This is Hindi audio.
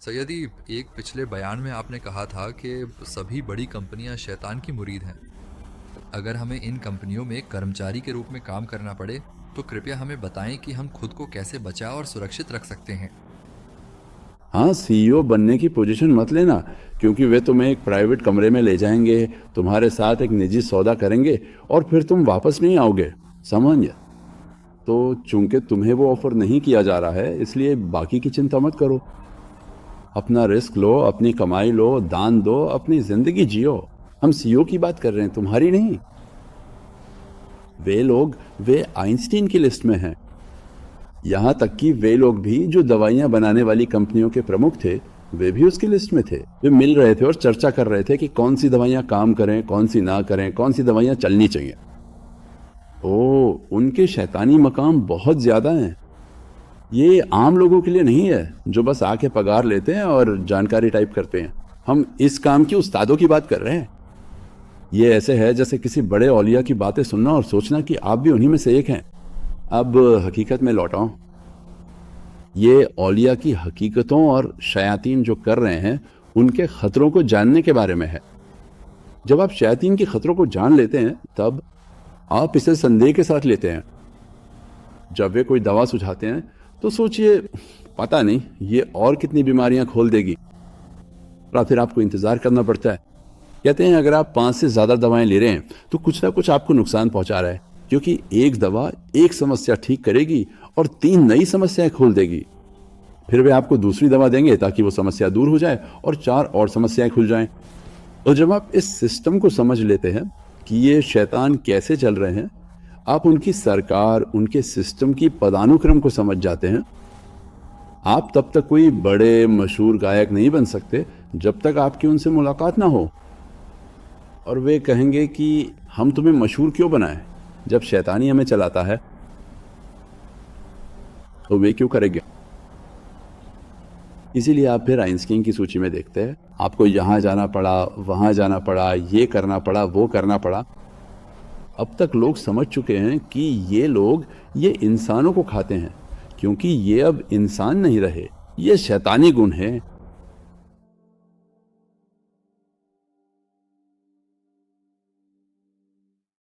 सैयदी, एक पिछले बयान में आपने कहा था कि सभी बड़ी कंपनियां शैतान की मुरीद हैं। अगर हमें इन कंपनियों में कर्मचारी के रूप में काम करना पड़े तो कृपया हमें बताएं कि हम खुद को कैसे बचा और सुरक्षित रख सकते हैं। हाँ, सीईओ बनने की पोजीशन मत लेना, क्योंकि वे तुम्हें एक प्राइवेट कमरे में ले जाएंगे, तुम्हारे साथ एक निजी सौदा करेंगे और फिर तुम वापस नहीं आओगे। समझ? तो चूंकि तुम्हें वो ऑफर नहीं किया जा रहा है, इसलिए बाकी की चिंता मत करो। अपना रिस्क लो, अपनी कमाई लो, दान दो, अपनी जिंदगी जियो। हम सीईओ की बात कर रहे हैं, तुम्हारी नहीं। वे आइंस्टीन की लिस्ट में हैं। यहाँ तक कि वे लोग भी जो दवाइयां बनाने वाली कंपनियों के प्रमुख थे, वे भी उसकी लिस्ट में थे। वे मिल रहे थे और चर्चा कर रहे थे कि कौन सी दवाइयां काम करें, कौन सी ना करें, कौन सी दवाइयां चलनी चाहिए। उनके शैतानी मकाम बहुत ज्यादा हैं। ये आम लोगों के लिए नहीं है जो बस आके पगार लेते हैं और जानकारी टाइप करते हैं। हम इस काम की उस्तादों की बात कर रहे हैं। ये ऐसे है जैसे किसी बड़े औलिया की बातें सुनना और सोचना कि आप भी उन्हीं में से एक हैं। अब हकीकत में लौटाऊं। ये औलिया की हकीकतों और शयातीन जो कर रहे हैं, उनके खतरों को जानने के बारे में है। जब आप शयातीन के खतरों को जान लेते हैं, तब आप इसे संदेह के साथ लेते हैं। जब वे कोई दवा सुझाते हैं तो सोचिए, पता नहीं ये और कितनी बीमारियां खोल देगी, और फिर आपको इंतजार करना पड़ता है। कहते हैं अगर आप 5 से ज्यादा दवाएं ले रहे हैं तो कुछ ना कुछ आपको नुकसान पहुंचा रहा है, क्योंकि एक दवा एक समस्या ठीक करेगी और 3 नई समस्याएं खोल देगी। फिर वे आपको दूसरी दवा देंगे ताकि वो समस्या दूर हो जाए और 4 और समस्याएं खुल जाएं। और जब आप इस सिस्टम को समझ लेते हैं कि ये शैतान कैसे चल रहे हैं, आप उनकी सरकार, उनके सिस्टम की पदानुक्रम को समझ जाते हैं। आप तब तक कोई बड़े मशहूर गायक नहीं बन सकते जब तक आपकी उनसे मुलाकात ना हो। और वे कहेंगे कि हम तुम्हें मशहूर क्यों बनाएं? जब शैतानी हमें चलाता है तो वे क्यों करेंगे? इसीलिए आप फिर आइंस्टीन की सूची में देखते हैं, आपको यहाँ जाना पड़ा, वहाँ जाना पड़ा, ये करना पड़ा, वो करना पड़ा। अब तक लोग समझ चुके हैं कि ये इंसानों को खाते हैं, क्योंकि ये अब इंसान नहीं रहे, ये शैतानी गुण है।